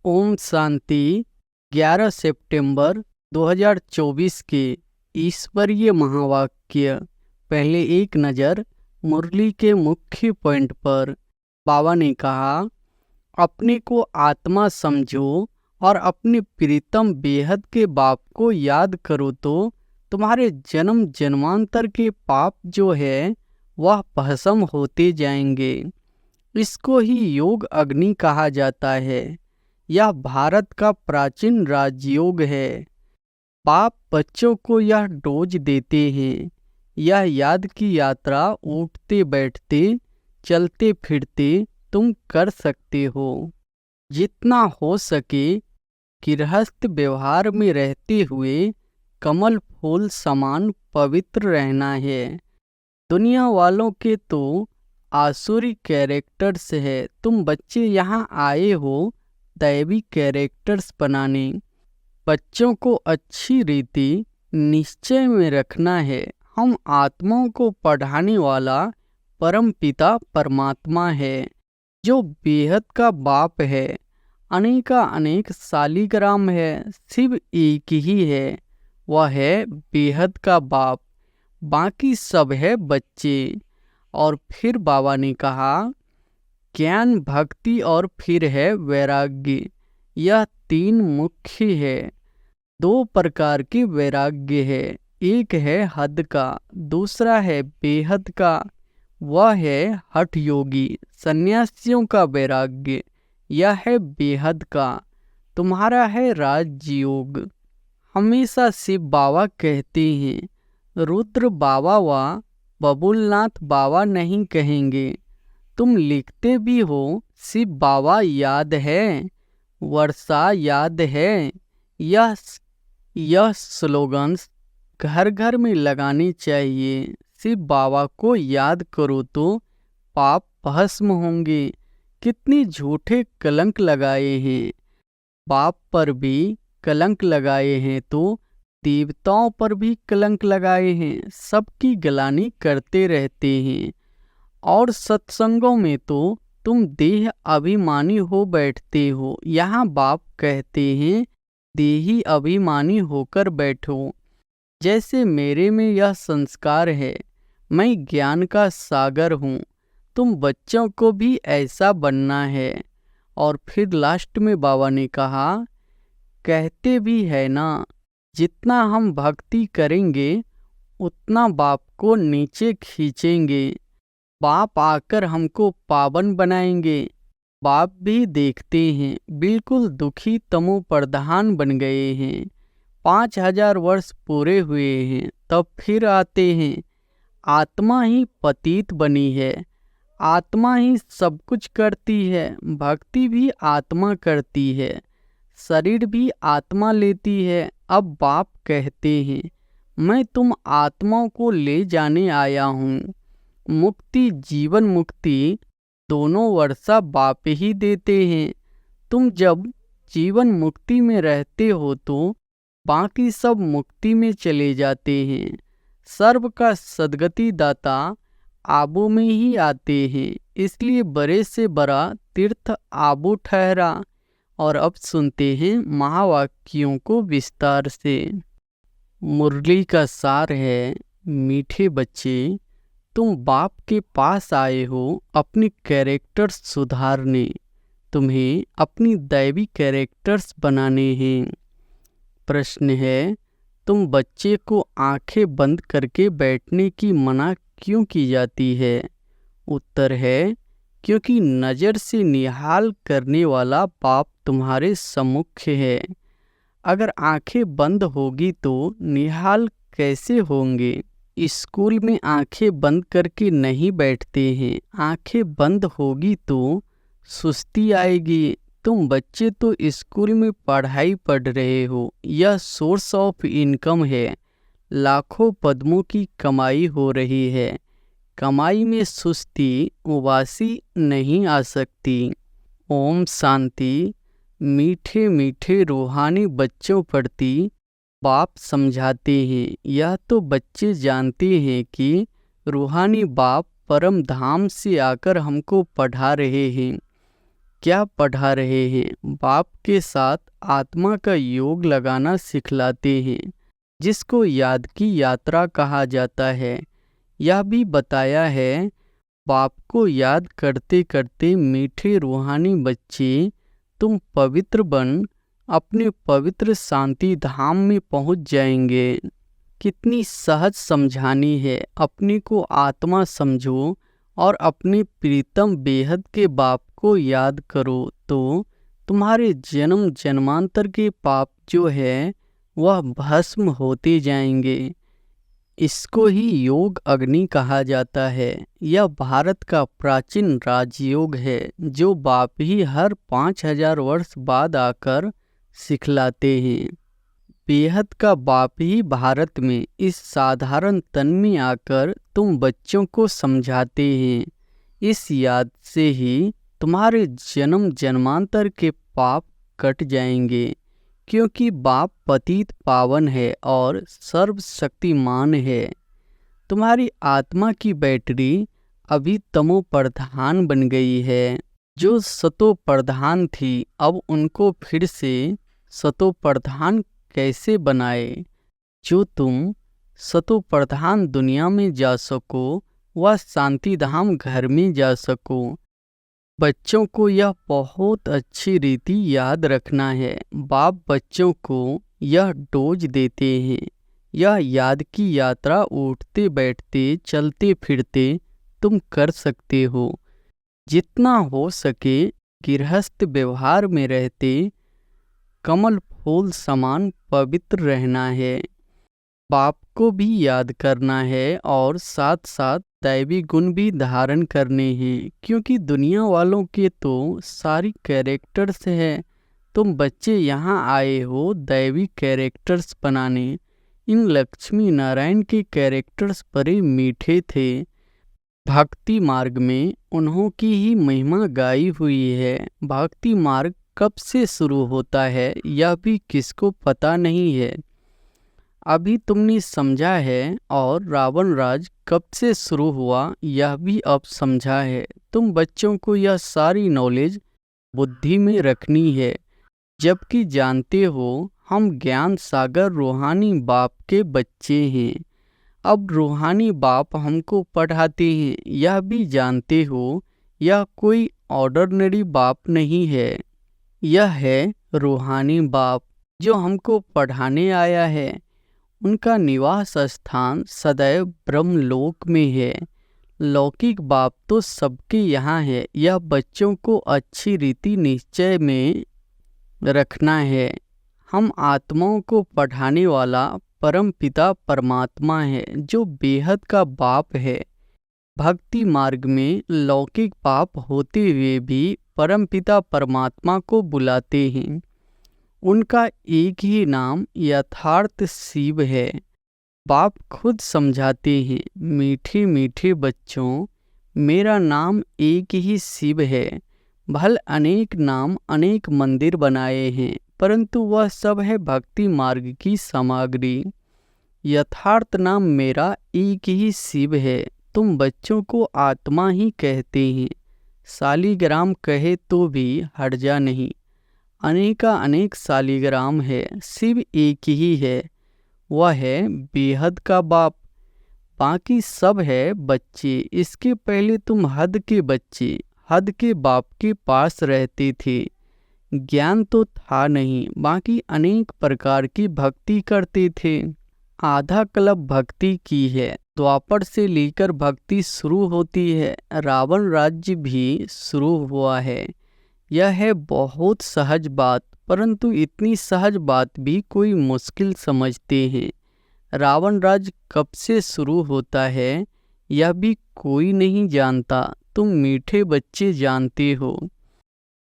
ओम शांति। 11 सितंबर 2024 के ईश्वरीय महावाक्य। पहले एक नज़र मुरली के मुख्य पॉइंट पर। बाबा ने कहा, अपने को आत्मा समझो और अपने प्रीतम बेहद के बाप को याद करो तो तुम्हारे जन्म जन्मांतर के पाप जो है वह भस्म होते जाएंगे। इसको ही योग अग्नि कहा जाता है। यह भारत का प्राचीन राजयोग है। बाप बच्चों को यह डोज देते हैं। यह याद की यात्रा उठते बैठते चलते फिरते तुम कर सकते हो। जितना हो सके गृहस्थ व्यवहार में रहते हुए कमल फूल समान पवित्र रहना है। दुनिया वालों के तो आसुरी कैरेक्टर्स है। तुम बच्चे यहाँ आए हो दैवी कैरेक्टर्स बनाने। बच्चों को अच्छी रीति निश्चय में रखना है। हम आत्माओं को पढ़ाने वाला परम पिता परमात्मा है, जो बेहद का बाप है। अनेका अनेक शालिग्राम है, शिव एक ही है, वह है बेहद का बाप। बाकी सब है बच्चे। और फिर बाबा ने कहा, ज्ञान भक्ति और फिर है वैराग्य। यह तीन मुख्य है। दो प्रकार के वैराग्य है। एक है हद का, दूसरा है बेहद का। वह है हठ योगी सन्यासियों का वैराग्य। यह है बेहद का। तुम्हारा है राजयोग। हमेशा शिव बाबा कहते हैं, रुद्र बाबा व बबुलनाथ बाबा नहीं कहेंगे। तुम लिखते भी हो शिव बाबा याद है, वर्षा याद है। यह स्लोगन्स घर घर में लगाने चाहिए। शिव बाबा को याद करो तो पाप भस्म होंगे। कितने झूठे कलंक लगाए हैं। बाप पर भी कलंक लगाए हैं तो देवताओं पर भी कलंक लगाए हैं। सबकी गलानी करते रहते हैं। और सत्संगों में तो तुम देह अभिमानी हो बैठते हो। यहाँ बाप कहते हैं, देही अभिमानी होकर बैठो। जैसे मेरे में यह संस्कार है, मैं ज्ञान का सागर हूँ। तुम बच्चों को भी ऐसा बनना है। और फिर लास्ट में बाबा ने कहा, कहते भी है ना, जितना हम भक्ति करेंगे उतना बाप को नीचे खींचेंगे। बाप आकर हमको पावन बनाएंगे। बाप भी देखते हैं, बिल्कुल दुखी तमो प्रधान बन गए हैं। 5000 वर्ष पूरे हुए हैं, तब फिर आते हैं। आत्मा ही पतित बनी है। आत्मा ही सब कुछ करती है। भक्ति भी आत्मा करती है। शरीर भी आत्मा लेती है। अब बाप कहते हैं, मैं तुम आत्माओं को ले जाने आया हूँ। मुक्ति जीवन मुक्ति दोनों वर्षा बाप ही देते हैं। तुम जब जीवन मुक्ति में रहते हो तो बाकी सब मुक्ति में चले जाते हैं। सर्व का सद्गति दाता आबू में ही आते हैं। इसलिए बड़े से बड़ा तीर्थ आबू ठहरा। और अब सुनते हैं महावाक्यों को विस्तार से। मुरली का सार है, मीठे बच्चे, तुम बाप के पास आए हो अपनी कैरेक्टर्स सुधारने। तुम्हें अपनी दैवी कैरेक्टर्स बनाने हैं। प्रश्न है, तुम बच्चे को आंखें बंद करके बैठने की मना क्यों की जाती है? उत्तर है, क्योंकि नज़र से निहाल करने वाला बाप तुम्हारे सम्मुख है। अगर आंखें बंद होगी तो निहाल कैसे होंगे? स्कूल में आंखें बंद करके नहीं बैठते हैं। आंखें बंद होगी तो सुस्ती आएगी। तुम बच्चे तो स्कूल में पढ़ाई पढ़ रहे हो। यह सोर्स ऑफ इनकम है। लाखों पद्मों की कमाई हो रही है। कमाई में सुस्ती उबासी नहीं आ सकती। ओम शांति। मीठे मीठे रूहानी बच्चों प्रति बाप समझाते हैं। यह तो बच्चे जानते हैं कि रूहानी बाप परम धाम से आकर हमको पढ़ा रहे हैं। क्या पढ़ा रहे हैं? बाप के साथ आत्मा का योग लगाना सिखलाते हैं, जिसको याद की यात्रा कहा जाता है। यह भी बताया है, बाप को याद करते करते मीठे रूहानी बच्चे तुम पवित्र बन अपने पवित्र शांति धाम में पहुंच जाएंगे। कितनी सहज समझानी है। अपने को आत्मा समझो और अपने प्रीतम बेहद के बाप को याद करो तो तुम्हारे जन्म जन्मांतर के पाप जो है वह भस्म होते जाएंगे। इसको ही योग अग्नि कहा जाता है। यह भारत का प्राचीन राजयोग है, जो बाप ही हर 5000 वर्ष बाद आकर सिखलाते हैं। बेहद का बाप ही भारत में इस साधारण तन में आकर तुम बच्चों को समझाते हैं। इस याद से ही तुम्हारे जन्म जन्मांतर के पाप कट जाएंगे, क्योंकि बाप पतित पावन है और सर्वशक्तिमान है। तुम्हारी आत्मा की बैटरी अभी तमो प्रधान बन गई है। जो सतो प्रधान थी, अब उनको फिर से सतो प्रधान कैसे बनाए? जो तुम सतो प्रधान दुनिया में जा सको, वह शांति धाम घर में जा सको। बच्चों को यह बहुत अच्छी रीति याद रखना है। बाप बच्चों को यह डोज देते हैं। यह याद की यात्रा उठते बैठते चलते फिरते तुम कर सकते हो। जितना हो सके गृहस्थ व्यवहार में रहते कमल फूल समान पवित्र रहना है। बाप को भी याद करना है और साथ साथ दैवी गुण भी धारण करने हैं, क्योंकि दुनिया वालों के तो सारी कैरेक्टर्स हैं। तुम बच्चे यहाँ आए हो दैवी कैरेक्टर्स बनाने। इन लक्ष्मी नारायण के कैरेक्टर्स बड़े मीठे थे। भक्ति मार्ग में उन्हों की ही महिमा गाई हुई है। भक्ति मार्ग कब से शुरू होता है यह भी किसको पता नहीं है। अभी तुमने समझा है। और रावण राज कब से शुरू हुआ यह भी अब समझा है। तुम बच्चों को यह सारी नॉलेज बुद्धि में रखनी है, जबकि जानते हो हम ज्ञान सागर रूहानी बाप के बच्चे हैं। अब रूहानी बाप हमको पढ़ाते हैं, यह भी जानते हो यह कोई ऑर्डिनरी बाप नहीं है। यह है रूहानी बाप जो हमको पढ़ाने आया है। उनका निवास स्थान सदैव ब्रह्मलोक में है। लौकिक बाप तो सबके यहाँ है। यह बच्चों को अच्छी रीति निश्चय में रखना है। हम आत्माओं को पढ़ाने वाला परम पिता परमात्मा है, जो बेहद का बाप है। भक्ति मार्ग में लौकिक बाप होते हुए भी परम पिता परमात्मा को बुलाते हैं। उनका एक ही नाम यथार्थ शिव है। बाप खुद समझाते हैं, मीठे मीठे बच्चों, मेरा नाम एक ही शिव है। भल अनेक नाम अनेक मंदिर बनाए हैं, परंतु वह सब है भक्ति मार्ग की सामग्री। यथार्थ नाम मेरा एक ही शिव है। तुम बच्चों को आत्मा ही कहते हैं। शालिग्राम कहे तो भी हर्जा नहीं। अनेका अनेक शालिग्राम है, शिव एक ही है। वह है बेहद का बाप। बाकी सब है बच्चे। इसके पहले तुम हद के बच्चे हद के बाप के पास रहते थे। ज्ञान तो था नहीं, बाकी अनेक प्रकार की भक्ति करते थे। आधा कल्प भक्ति की है। द्वापर से लेकर भक्ति शुरू होती है। रावण राज्य भी शुरू हुआ है। यह है बहुत सहज बात, परंतु इतनी सहज बात भी कोई मुश्किल समझते हैं। रावण राज्य कब से शुरू होता है यह भी कोई नहीं जानता। तुम मीठे बच्चे जानते हो।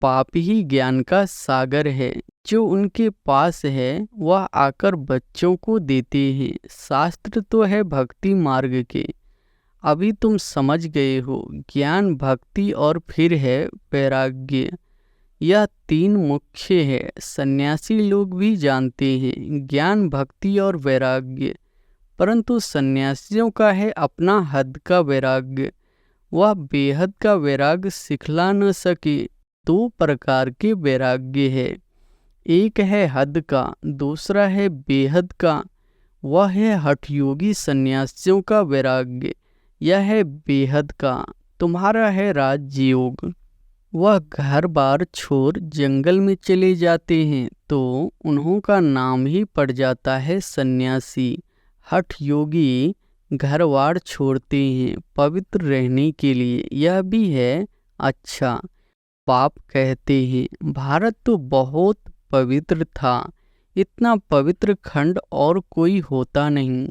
पाप ही ज्ञान का सागर है। जो उनके पास है वह आकर बच्चों को देते हैं। शास्त्र तो है भक्ति मार्ग के। अभी तुम समझ गए हो। ज्ञान, भक्ति और फिर है वैराग्य। यह तीन मुख्य है। सन्यासी लोग भी जानते हैं ज्ञान, भक्ति और वैराग्य, परंतु सन्यासियों का है अपना हद का वैराग्य। वह बेहद का वैराग्य सिखला न सके। दो प्रकार के वैराग्य है। एक है हद का, दूसरा है बेहद का। वह है हठयोगी सन्यासियों का वैराग्य, यह है बेहद का। तुम्हारा है राजयोग। वह घर बार छोड़ जंगल में चले जाते हैं तो उन्हों का नाम ही पड़ जाता है सन्यासी। हठ योगी घर बार छोड़ते हैं पवित्र रहने के लिए, यह भी है अच्छा। पाप कहते हैं भारत तो बहुत पवित्र था, इतना पवित्र खंड और कोई होता नहीं।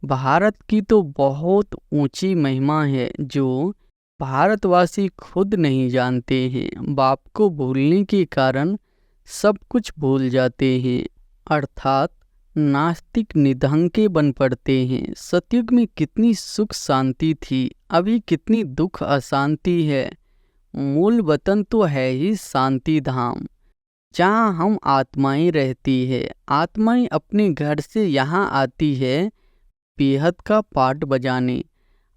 भारत की तो बहुत ऊंची महिमा है जो भारतवासी खुद नहीं जानते हैं। बाप को भूलने के कारण सब कुछ भूल जाते हैं, अर्थात नास्तिक निधंके बन पड़ते हैं। सतयुग में कितनी सुख शांति थी, अभी कितनी दुख अशांति है। मूल वतन तो है ही शांति धाम, जहाँ हम आत्माएं रहती है। आत्माएं अपने घर से यहाँ आती है बेहद का पाठ बजाने।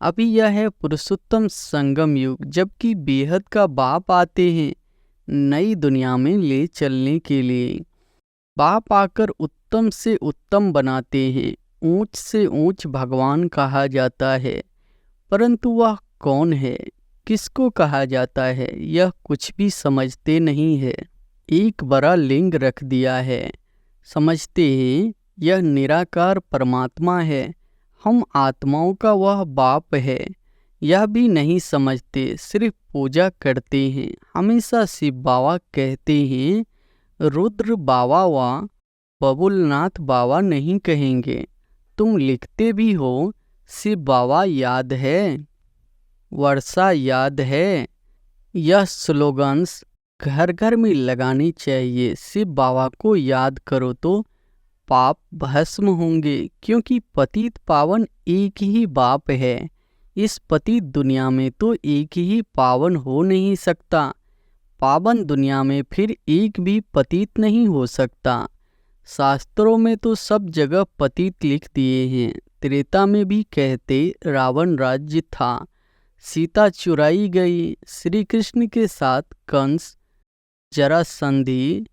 अभी यह है पुरुषोत्तम संगम युग, जबकि बेहद का बाप आते हैं नई दुनिया में ले चलने के लिए। बाप आकर उत्तम से उत्तम बनाते हैं, ऊंच से ऊंच भगवान कहा जाता है। परंतु वह कौन है, किसको कहा जाता है, यह कुछ भी समझते नहीं है। एक बड़ा लिंग रख दिया है, समझते हैं यह निराकार परमात्मा है, हम आत्माओं का वह बाप है। यह भी नहीं समझते, सिर्फ पूजा करते हैं। हमेशा शिव बाबा कहते हैं, रुद्र बाबा व बबुलनाथ बाबा नहीं कहेंगे। तुम लिखते भी हो शिव बाबा याद है, वर्षा याद है। यह स्लोगन्स घर घर में लगानी चाहिए। शिव बाबा को याद करो तो पाप भस्म होंगे, क्योंकि पतित पावन एक ही बाप है। इस पतित दुनिया में तो एक ही पावन हो नहीं सकता, पावन दुनिया में फिर एक भी पतित नहीं हो सकता। शास्त्रों में तो सब जगह पतित लिख दिए हैं। त्रेता में भी कहते रावण राज्य था, सीता चुराई गई। श्री कृष्ण के साथ कंस, जरासंधि,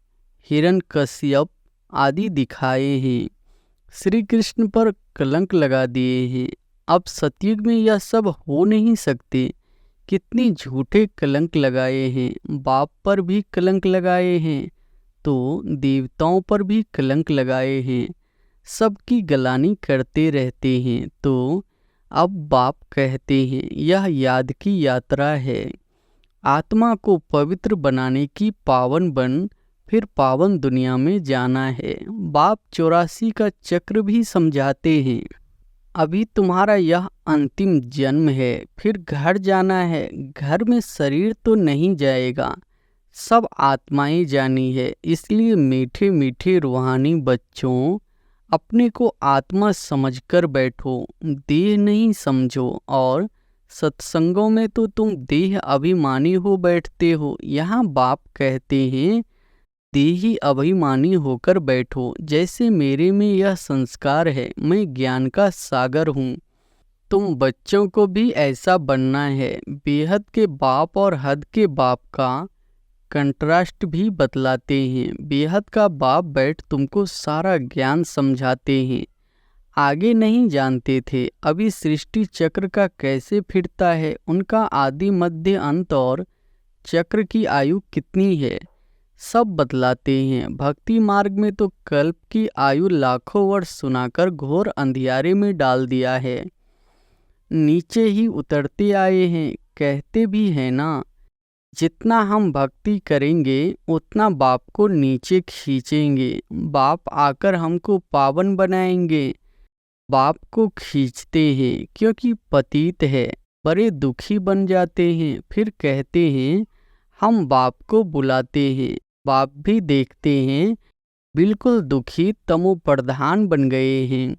हिरण्यकश्यप आदि दिखाए हैं, श्री कृष्ण पर कलंक लगा दिए हैं। अब सतयुग में यह सब हो नहीं सकते। कितने झूठे कलंक लगाए हैं, बाप पर भी कलंक लगाए हैं तो देवताओं पर भी कलंक लगाए हैं। सबकी गलानी करते रहते हैं तो अब बाप कहते हैं यह याद की यात्रा है। आत्मा को पवित्र बनाने की पावन बन फिर पावन दुनिया में जाना है। बाप 84 का चक्र भी समझाते हैं। अभी तुम्हारा यह अंतिम जन्म है, फिर घर जाना है। घर में शरीर तो नहीं जाएगा, सब आत्माएं जानी है। इसलिए मीठे मीठे रूहानी बच्चों, अपने को आत्मा समझकर बैठो, देह नहीं समझो। और सत्संगों में तो तुम देह अभिमानी हो बैठते हो। यहाँ बाप कहते हैं देही अभिमानी होकर बैठो। जैसे मेरे में यह संस्कार है, मैं ज्ञान का सागर हूँ। तुम बच्चों को भी ऐसा बनना है। बेहद के बाप और हद के बाप का कंट्रास्ट भी बतलाते हैं। बेहद का बाप बैठ तुमको सारा ज्ञान समझाते हैं। आगे नहीं जानते थे अभी सृष्टि चक्र का कैसे फिरता है, उनका आदि मध्य अंत और चक्र की आयु कितनी है, सब बतलाते हैं। भक्ति मार्ग में तो कल्प की आयु लाखों वर्ष सुनाकर घोर अंधियारे में डाल दिया है। नीचे ही उतरते आए हैं, कहते भी हैं ना, जितना हम भक्ति करेंगे उतना बाप को नीचे खींचेंगे। बाप आकर हमको पावन बनाएंगे। बाप को खींचते हैं क्योंकि पतित है, बड़े दुखी बन जाते हैं। फिर कहते हैं हम बाप को बुलाते हैं। बाप भी देखते हैं बिल्कुल दुखी तमो प्रधान बन गए हैं।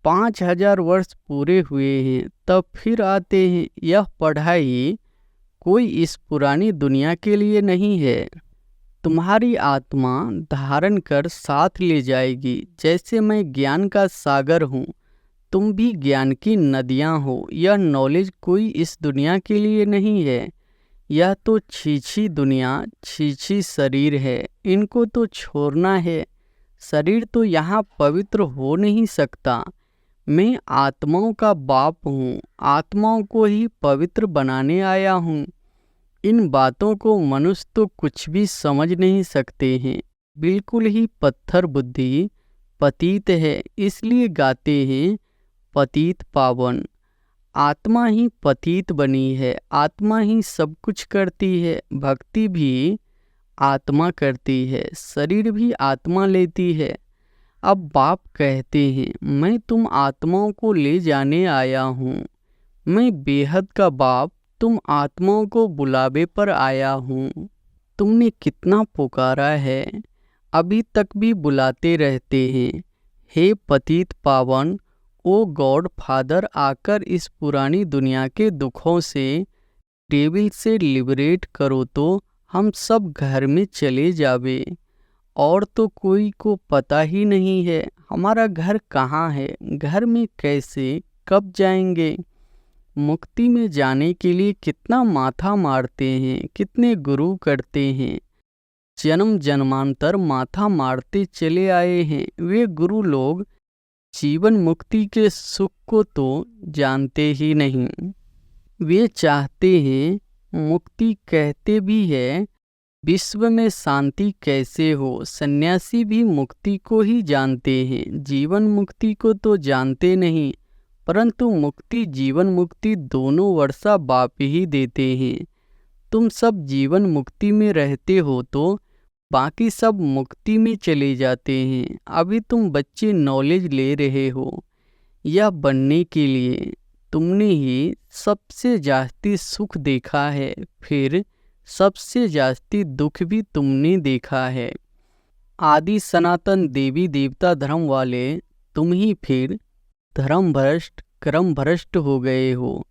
5000 वर्ष पूरे हुए हैं, तब फिर आते हैं। यह पढ़ाई कोई इस पुरानी दुनिया के लिए नहीं है। तुम्हारी आत्मा धारण कर साथ ले जाएगी। जैसे मैं ज्ञान का सागर हूँ, तुम भी ज्ञान की नदियाँ हो। यह नॉलेज कोई इस दुनिया के लिए नहीं है, यह तो छीछी दुनिया, छीछी शरीर है, इनको तो छोड़ना है। शरीर तो यहाँ पवित्र हो नहीं सकता। मैं आत्माओं का बाप हूँ, आत्माओं को ही पवित्र बनाने आया हूँ। इन बातों को मनुष्य तो कुछ भी समझ नहीं सकते हैं। बिल्कुल ही पत्थर बुद्धि, पतित है, इसलिए गाते हैं पतित पावन। आत्मा ही पतित बनी है, आत्मा ही सब कुछ करती है। भक्ति भी आत्मा करती है, शरीर भी आत्मा लेती है। अब बाप कहते हैं, मैं तुम आत्माओं को ले जाने आया हूँ। मैं बेहद का बाप तुम आत्माओं को बुलावे पर आया हूँ। तुमने कितना पुकारा है, अभी तक भी बुलाते रहते हैं। हे पतित पावन, ओ गॉड फादर, आकर इस पुरानी दुनिया के दुखों से, डेविल से लिबरेट करो तो हम सब घर में चले जावे। और तो कोई को पता ही नहीं है हमारा घर कहाँ है, घर में कैसे कब जाएंगे। मुक्ति में जाने के लिए कितना माथा मारते हैं, कितने गुरु करते हैं। जन्म जन्मांतर माथा मारते चले आए हैं। वे गुरु लोग जीवन मुक्ति के सुख को तो जानते ही नहीं। वे चाहते हैं मुक्ति, कहते भी है विश्व में शांति कैसे हो। सन्यासी भी मुक्ति को ही जानते हैं, जीवन मुक्ति को तो जानते नहीं। परंतु मुक्ति जीवन मुक्ति दोनों वर्षा बाप ही देते हैं। तुम सब जीवन मुक्ति में रहते हो तो बाकी सब मुक्ति में चले जाते हैं। अभी तुम बच्चे नॉलेज ले रहे हो। यह बनने के लिए तुमने ही सबसे जास्ती सुख देखा है, फिर सबसे जास्ती दुख भी तुमने देखा है। आदि सनातन देवी देवता धर्म वाले तुम ही फिर धर्म भ्रष्ट कर्म भ्रष्ट हो गए हो।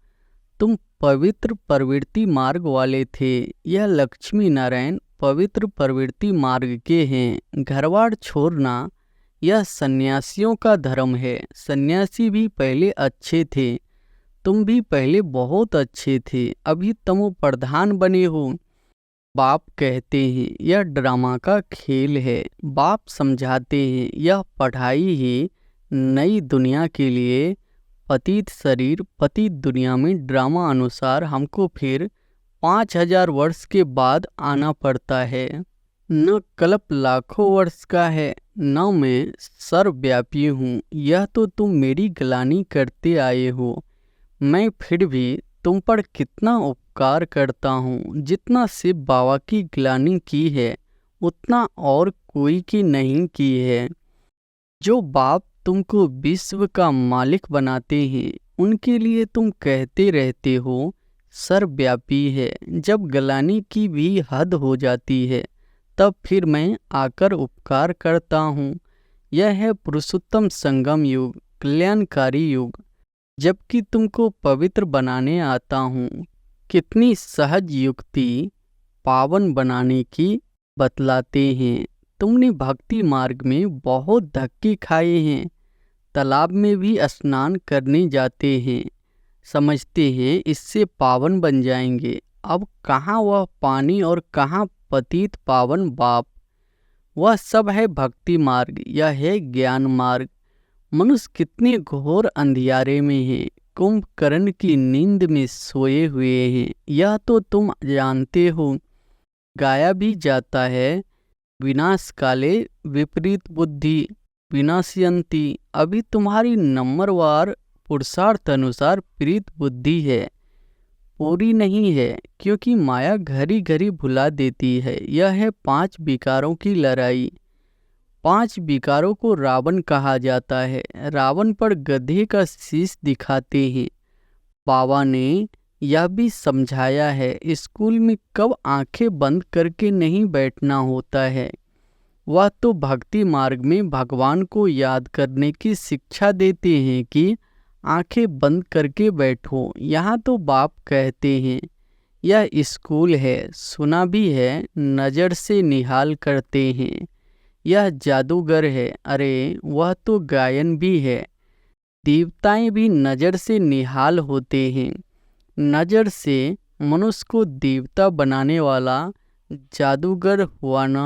तुम पवित्र प्रवृत्ति मार्ग वाले थे। यह लक्ष्मी नारायण पवित्र प्रवृत्ति मार्ग के हैं। घरवाड़ छोड़ना यह सन्यासियों का धर्म है। सन्यासी भी पहले अच्छे थे, तुम भी पहले बहुत अच्छे थे, अभी तमो प्रधान बने हो। बाप कहते हैं यह ड्रामा का खेल है। बाप समझाते हैं यह पढ़ाई ही नई दुनिया के लिए। पतित शरीर पतित दुनिया में ड्रामा अनुसार हमको फिर 5000 वर्ष के बाद आना पड़ता है। न कल्प लाखों वर्ष का है, न मैं सर्वव्यापी हूँ। यह तो तुम मेरी ग्लानि करते आए हो। मैं फिर भी तुम पर कितना उपकार करता हूँ। जितना शिव बाबा की ग्लानि की है उतना और कोई की नहीं की है। जो बाप तुमको विश्व का मालिक बनाते हैं उनके लिए तुम कहते रहते हो सर्वव्यापी है। जब ग्लानि की भी हद हो जाती है तब फिर मैं आकर उपकार करता हूँ। यह है पुरुषोत्तम संगम युग, कल्याणकारी युग, जबकि तुमको पवित्र बनाने आता हूँ। कितनी सहज युक्ति पावन बनाने की बतलाते हैं। तुमने भक्ति मार्ग में बहुत धक्के खाए हैं। तालाब में भी स्नान करने जाते हैं, समझते हैं इससे पावन बन जाएंगे। अब कहाँ वह पानी और कहाँ पतित पावन बाप। वह सब है भक्ति मार्ग, यह है ज्ञान मार्ग। मनुष्य कितने घोर अंधियारे में है, कुंभकर्ण की नींद में सोए हुए हैं। यह तो तुम जानते हो। गाया भी जाता है विनाश काले विपरीत बुद्धि विनाशयंती। अभी तुम्हारी नंबरवार पुरुषार्थ अनुसार प्रीत बुद्धि है, पूरी नहीं है, क्योंकि माया घड़ी घड़ी भुला देती है। यह है 5 विकारों की लड़ाई। 5 विकारों को रावण कहा जाता है। रावण पर गधे का शीश दिखाते हैं। बाबा ने यह भी समझाया है स्कूल में कब आंखें बंद करके नहीं बैठना होता है। वह तो भक्ति मार्ग में भगवान को याद करने की शिक्षा देते हैं कि आंखें बंद करके बैठो। यहाँ तो बाप कहते हैं यह स्कूल है, सुना भी है, नज़र से निहाल करते हैं। यह जादूगर है, अरे वह तो गायन भी है। देवताएं भी नज़र से निहाल होते हैं। नज़र से मनुष्य को देवता बनाने वाला जादूगर हुआ ना।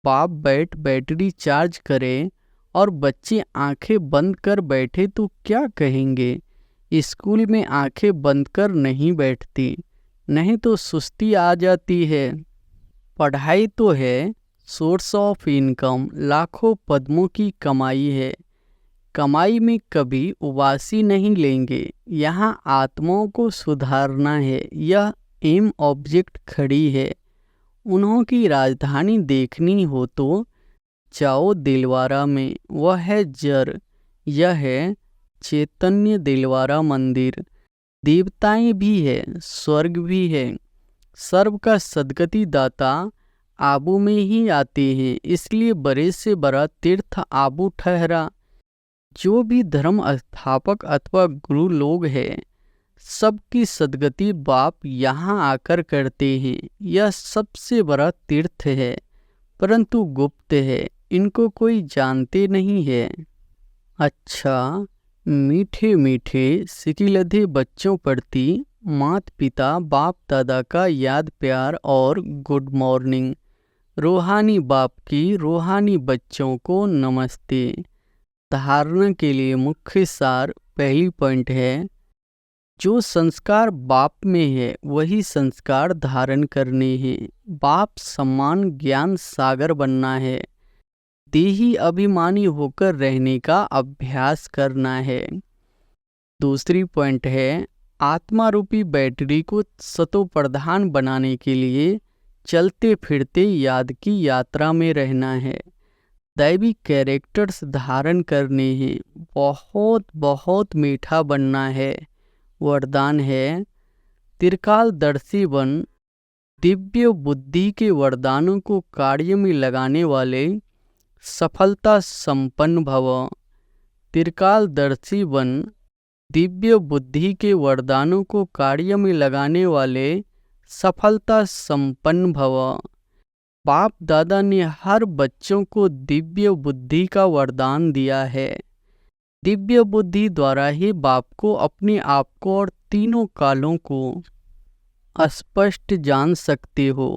बाप बैटरी चार्ज करे और बच्चे आंखें बंद कर बैठे तो क्या कहेंगे। स्कूल में आंखें बंद कर नहीं बैठती, नहीं तो सुस्ती आ जाती है। पढ़ाई तो है सोर्स ऑफ इनकम, लाखों पद्मों की कमाई है। कमाई में कभी उबासी नहीं लेंगे। यहाँ आत्माओं को सुधारना है, यह एम ऑब्जेक्ट खड़ी है। उन्हों की राजधानी देखनी हो तो जाओ दिलवारा में, वह है जर, यह है चैतन्य दिलवारा मंदिर। देवताएं भी है, स्वर्ग भी है। सर्व का सदगति दाता आबू में ही आते हैं, इसलिए बड़े से बड़ा तीर्थ आबू ठहरा। जो भी धर्म स्थापक अथवा गुरु लोग हैं, सबकी सदगति बाप यहाँ आकर करते हैं। यह सबसे बड़ा तीर्थ है, परंतु गुप्त है, इनको कोई जानते नहीं है। अच्छा, मीठे मीठे सिकिलधे बच्चों प्रति माता पिता बाप दादा का याद प्यार और गुड मॉर्निंग। रूहानी बाप की रूहानी बच्चों को नमस्ते। धारणा के लिए मुख्य सार पहली पॉइंट है, जो संस्कार बाप में है वही संस्कार धारण करने हैं। बाप सम्मान ज्ञान सागर बनना है। देही अभिमानी होकर रहने का अभ्यास करना है। दूसरी पॉइंट है, आत्मा रूपी बैटरी को सतो प्रधान बनाने के लिए चलते फिरते याद की यात्रा में रहना है। दैवी कैरेक्टर्स धारण करने हैं। बहुत बहुत मीठा बनना है। वरदान है, त्रिकालदर्शी बन। दिव्य बुद्धि के वरदानों को कार्य में लगाने वाले सफलता संपन्न भव। त्रिकालदर्शी बन, दिव्य बुद्धि के वरदानों को कार्य में लगाने वाले सफलता संपन्न भव। बाप दादा ने हर बच्चों को दिव्य बुद्धि का वरदान दिया है। दिव्य बुद्धि द्वारा ही बाप को अपने आप को और तीनों कालों को स्पष्ट जान सकते हो,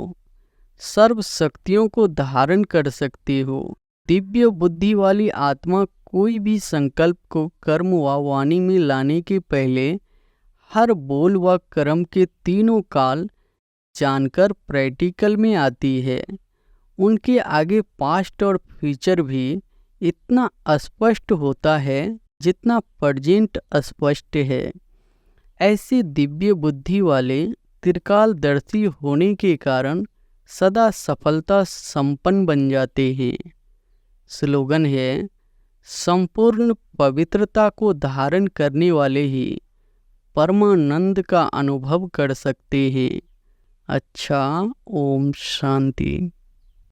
सर्व शक्तियों को धारण कर सकते हो। दिव्य बुद्धि वाली आत्मा कोई भी संकल्प को कर्म व वाणी में लाने के पहले हर बोल व कर्म के तीनों काल जानकर प्रैक्टिकल में आती है। उनके आगे पास्ट और फ्यूचर भी इतना स्पष्ट होता है जितना प्रेजेंट स्पष्ट है। ऐसे दिव्य बुद्धि वाले त्रिकालदर्शी होने के कारण सदा सफलता संपन्न बन जाते हैं। स्लोगन है, संपूर्ण पवित्रता को धारण करने वाले ही परमानंद का अनुभव कर सकते हैं। अच्छा, ओम शांति।